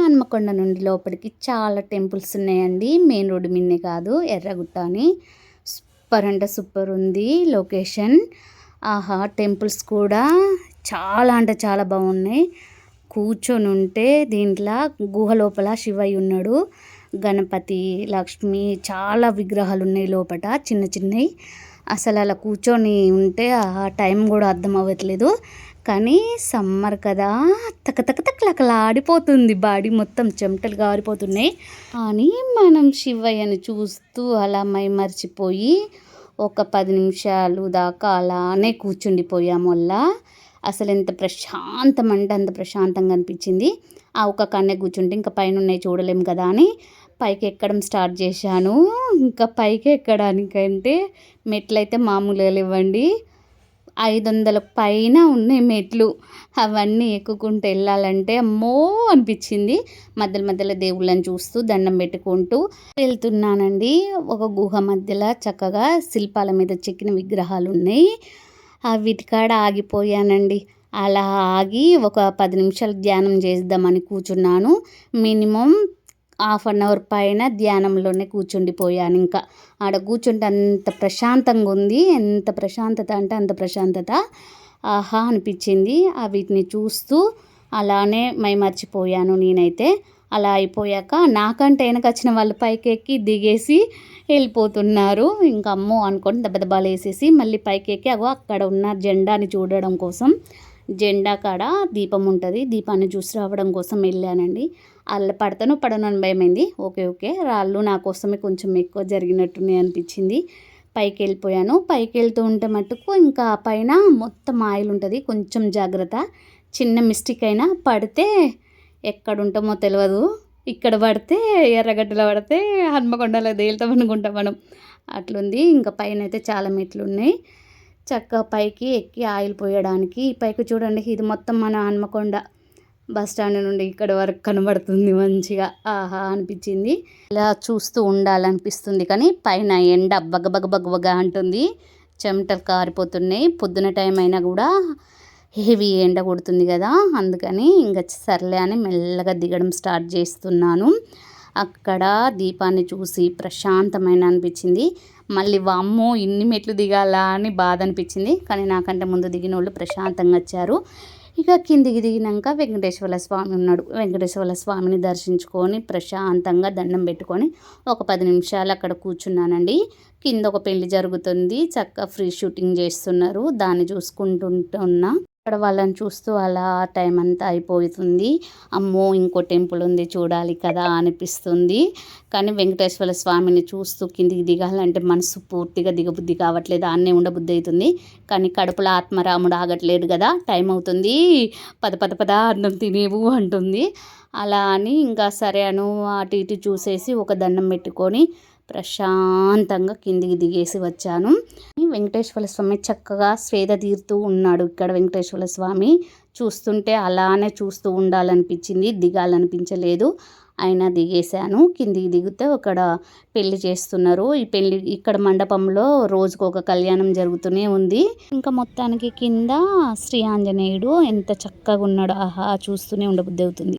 హన్మకొండ నుండి లోపలికి చాలా టెంపుల్స్ ఉన్నాయండి. మెయిన్ రోడ్డు మీదనే కాదు, ఎర్రగుట్ట అని. సూపర్ అంటే సూపర్ ఉంది లొకేషన్. ఆహా, టెంపుల్స్ కూడా చాలా అంటే చాలా బాగున్నాయి. కూర్చొని ఉంటే దీంట్లో గుహ లోపల శివయ్య ఉన్నాడు, గణపతి, లక్ష్మి, చాలా విగ్రహాలు ఉన్నాయి లోపల చిన్న చిన్నవి. అసలు అలా కూర్చొని ఉంటే ఆ టైం కూడా అర్థం అవ్వట్లేదు. కానీ సమ్మర్ కదా, తకతకలాడిపోతుంది బాడీ మొత్తం, చెమటలు గారిపోతున్నాయి. కానీ మనం శివయ్యని చూస్తూ అలా మైమర్చిపోయి ఒక 10 నిమిషాలు దాకా అలానే కూర్చుండిపోయాము. వల్ల అసలు ఎంత ప్రశాంతం అంటే అంత ప్రశాంతంగా అనిపించింది. ఆ ఒక్క కన్నే కూర్చుంటే ఇంకా పైన ఉన్నాయి చూడలేము కదా అని పైకి ఎక్కడం స్టార్ట్ చేశాను. ఇంకా పైకి ఎక్కడానికంటే మెట్లయితే మామూలుగా లేవండి, 500 పైన ఉన్నాయి మెట్లు. అవన్నీ ఎక్కుకుంటూ వెళ్ళాలంటే అమ్మో అనిపించింది. మధ్యలో మధ్యలో దేవుళ్ళని చూస్తూ దండం పెట్టుకుంటూ వెళ్తున్నానండి. ఒక గుహ మధ్యలో చక్కగా శిల్పాల మీద చెక్కిన విగ్రహాలు ఉన్నాయి. వీటి కాడ ఆగిపోయానండి. అలా ఆగి ఒక 10 నిమిషాలు ధ్యానం చేద్దామని కూర్చున్నాను. మినిమం 1/2 అవర్ పైన ధ్యానంలోనే కూర్చుండిపోయాను. ఇంకా ఆడ కూర్చుంటే అంత ప్రశాంతంగా ఉంది, ఎంత ప్రశాంతత అంటే అంత ప్రశాంతత. ఆహా అనిపించింది. వీటిని చూస్తూ అలానే మైమర్చిపోయాను నేనైతే. అలా అయిపోయాక నాకంటే వెనక వచ్చిన వాళ్ళు పైకి ఎక్కి దిగేసి వెళ్ళిపోతున్నారు. ఇంకా అమ్మో అనుకొని దెబ్బలు వేసేసి మళ్ళీ పైకి ఎక్కి అక్కడ ఉన్న జెండాని చూడడం కోసం, జెండా కాడ దీపం ఉంటుంది, దీపాన్ని చూసి రావడం కోసం వెళ్ళానండి. అల్ల పడను అని భయమైంది. ఓకే రాళ్ళు నా కోసమే కొంచెం ఎక్కువ జరిగినట్టునే అనిపించింది. పైకి వెళ్ళిపోయాను. పైకి వెళ్తూ ఉంటే మటుకు ఇంకా పైన మొత్తం ఆయిల్ ఉంటుంది, కొంచెం జాగ్రత్త. చిన్న మిస్టేక్ అయినా పడితే ఎక్కడుంటామో తెలియదు. ఇక్కడ పడితే ఎర్రగడ్డలో పడితే హన్మకొండలో తేలుతాం అనుకుంటాం మనం, అట్లుంది. ఇంకా పైన అయితే చాలా మెట్లు ఉన్నాయి. చక్కగా పైకి ఎక్కి ఆయిల్ పోయడానికి. పైకి చూడండి, ఇది మొత్తం మన హన్మకొండ బస్ స్టాండ్ నుండి ఇక్కడ వరకు కనబడుతుంది మంచిగా. ఆహా అనిపించింది. ఇలా చూస్తూ ఉండాలనిపిస్తుంది. కానీ పైన ఎండ బగబగ అంటుంది, చెమటలు కారిపోతున్నాయి. పొద్దున టైం అయినా కూడా హెవీ ఎండ కొడుతుంది కదా, అందుకని ఇంకా సర్లే అని మెల్లగా దిగడం స్టార్ట్ చేస్తున్నాను. అక్కడ దీపాన్ని చూసి ప్రశాంతమైన అనిపించింది. మళ్ళీ వామ్మో ఇన్ని మెట్లు దిగాలా అని బాధ అనిపించింది. కానీ నాకంటే ముందు దిగిన వాళ్ళు ప్రశాంతంగా వచ్చారు. ఇక కిందికి దిగినాక వెంకటేశ్వర స్వామి ఉన్నాడు. వెంకటేశ్వర స్వామిని దర్శించుకొని ప్రశాంతంగా దండం పెట్టుకొని ఒక 10 నిమిషాలు అక్కడ కూర్చున్నానండి. కింద ఒక పెళ్లి జరుగుతుంది, చక్కగా ఫ్రీ షూటింగ్ చేస్తున్నారు, దాన్ని చూసుకుంటున్నా. అక్కడ వాళ్ళని చూస్తూ అలా టైం అంతా అయిపోతుంది. అమ్మో ఇంకో టెంపుల్ ఉంది చూడాలి కదా అనిపిస్తుంది. కానీ వెంకటేశ్వర స్వామిని చూస్తూ కిందికి దిగాలంటే మనసు పూర్తిగా దిగబుద్ధి కావట్లేదు, ఆన్నే ఉండబుద్ధి అవుతుంది. కానీ కడుపులో ఆత్మరాముడు ఆగట్లేదు కదా, టైం అవుతుంది, పద అన్నం తినేవు అంటుంది. అలా అని ఇంకా సరే అను అటు ఇటు చూసేసి ఒక దండం పెట్టుకొని ప్రశాంతంగా కిందికి దిగేసి వచ్చాను. వెంకటేశ్వర స్వామి చక్కగా స్వేద తీరుతూ ఉన్నాడు. ఇక్కడ వెంకటేశ్వర స్వామి చూస్తుంటే అలానే చూస్తూ ఉండాలనిపించింది, దిగాలనిపించలేదు. అయినా దిగేశాను. కిందికి దిగితే అక్కడ పెళ్లి చేస్తున్నారు. ఈ పెళ్లి ఇక్కడ మండపంలో రోజుకు ఒక కళ్యాణం జరుగుతూనే ఉంది. ఇంకా మొత్తానికి కింద శ్రీ ఆంజనేయుడు ఎంత చక్కగా ఉన్నాడు, ఆహా చూస్తూనే ఉండబుద్ధి అవుతుంది.